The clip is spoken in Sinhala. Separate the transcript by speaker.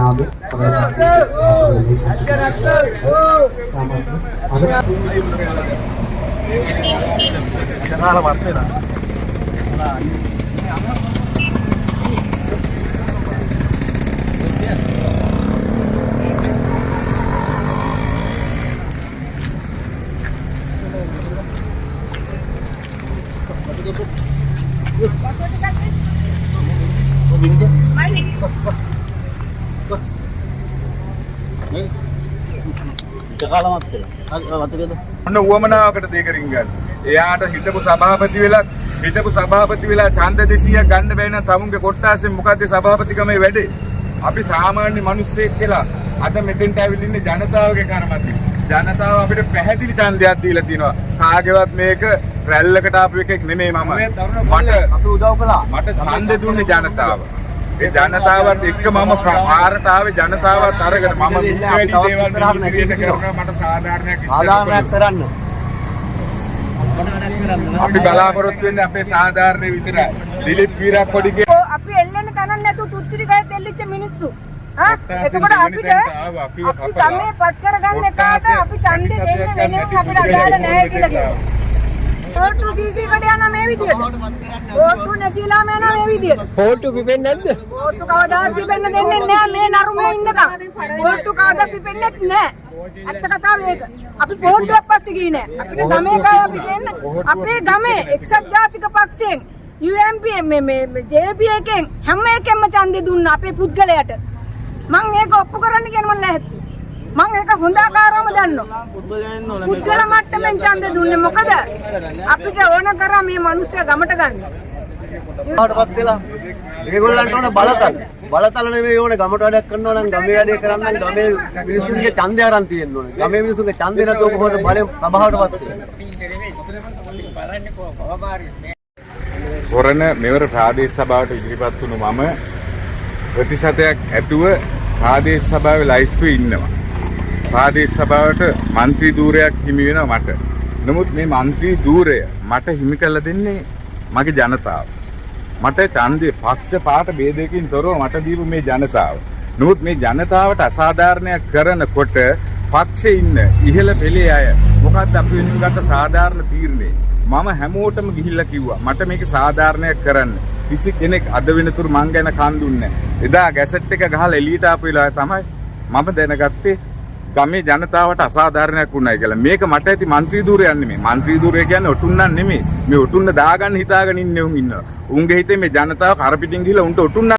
Speaker 1: නාද
Speaker 2: ඔන්න උවමනාවකට දෙකරින් ගන්න. එයාට හිටපු සභාපති වෙලා ඡන්ද 200ක් ගන්න බැරි නම් තමුන්ගේ කොට්ටාසෙන් මොකද්ද සභාපතිකමේ වැඩේ? අපි සාමාන්‍ය මිනිස්සෙක් කියලා අද මෙතෙන්ට ඇවිල්ලා ඉන්නේ ජනතාවගේ කර්මති. ජනතාව අපිට පැහැදිලි ඡන්දයක් දීලා තිනවා. කාගේවත් මේක රැල්ලකට ආපු එකෙක් නෙමෙයි මම. මට අපි උදව් කළා. මට ඡන්දෙ දුන්නේ ජනතාව. ඒ ජනතාවත් එක්ක මම පාරට ආවේ ජනතාවත් අරගෙන මම වැඩි දේවල් කරනවා මට සාධාරණයක් කරන්න. අපි බලාපොරොත්තු වෙන්නේ අපේ සාධාරණ විතරයි. දිලිප් වීරක්කොඩිගේ
Speaker 3: අපි එල්ලෙන්න තනන්න නැතුව තුත්තිරි ගහේ දෙල්ලිච්ච මිනිස්සු. එතකොට අපිට අපි තමයි පත් කරගන්න එකට අපි ඡන්දේ දෙන්න වෙනම අපිට අදාළ නැහැ කියලා කියනවා. ඕට්ටු සීසී කට යන මේ විදියට. ඕට්ටු නැතිලාම යන මේ විදියට.
Speaker 4: ඕට්ටු පිපෙන්නේ නැද්ද?
Speaker 3: ඕට්ටු කවදාවත් පිපෙන්න දෙන්නේ නැහැ මේ නරුමේ ඉන්නකම්. ඕට්ටු කවදා පිපෙන්නේ නැහැ. ඇත්ත කතාව මේක. අපි පොඩ්ඩක් පස්සේ ගියේ නැහැ. අපිට ගමේ කය අපි කියන්නේ අපේ ගමේ එක්සත් ජාතික පක්ෂයෙන් UMP මේ JP එකෙන් හැම එකෙන්ම ඡන්දෙ දුන්නා අපේ පුද්ගලයාට. මම ඒක ඔප්පු කරන්න කියන මම නැහැත්තු. මම ඒක හොඳ ආකාරවම දන්නවා. පුද්ගල මට්ටමින් ඡන්දෙ දුන්නේ මොකද? අපිට ඕන කරා මේ මිනිස්සු ගමට ගන්න.
Speaker 4: කාටවත් වෙලා ඒගොල්ලන්ට ඕන බලතල. බලතල නෙවෙයි ඕනේ ගමට වැඩක් කරනවා නම් ගමේ වැඩේ කරන්න නම් ගමේ මිනිස්සුන්ගේ ඡන්දය අරන් තියෙන්න ඕනේ. ගමේ මිනිස්සුන්ගේ ඡන්දේ නැතුව කොහොමද බලෙන් සභාවටපත් වෙන්නේ?
Speaker 2: කොරණ මෙවර ප්‍රාදේශ සභාවට ඉදිරිපත් වුණු මම ප්‍රතිශතයක් ඇතුව ප්‍රාදේශ සභාවේ ලයිස්තුවේ ඉන්නවා. ප්‍රාදේශ සභාවට മന്ത്രി ධූරයක් හිමි වෙනවා මට. නමුත් මේ മന്ത്രി ධූරය මට හිමි කළ දෙන්නේ මගේ ජනතාව. මට ඡන්දේ පක්ෂ පාට ભેදයකින් තොරව මට දීපු මේ ජනතාව. නමුත් මේ ජනතාවට අසාධාරණයක් කරනකොට පක්ෂේ ඉන්න ඉහළ පෙළේ අය මොකක්ද අපි වෙනුවෙන් ගත්ත සාධාරණ තීරණේ? මම හැමෝටම ගිහිල්ලා කිව්වා මට මේක සාධාරණයක් කරන්න. කිසි කෙනෙක් අද වෙනතුරු මං ගැන කන් දුන්නේ නැහැ. එදා ගැසට් එක ගහලා එළියට ආපු වෙලාව තමයි මම දැනගත්තේ ගමේ ජනතාවට අසාධාරණයක් වුණායි කියලා. මේක මට ඇති മന്ത്രി ධූරයක් නෙමෙයි. മന്ത്രി ධූරය කියන්නේ ඔටුන්නක් නෙමෙයි. මේ ඔටුන්න දාගන්න හිතාගෙන ඉන්නේ උන් ඉන්නවා. උන්ගේ හිතේ මේ ජනතාව කරපිටින් ගිහිල්ලා උන්ට ඔටුන්න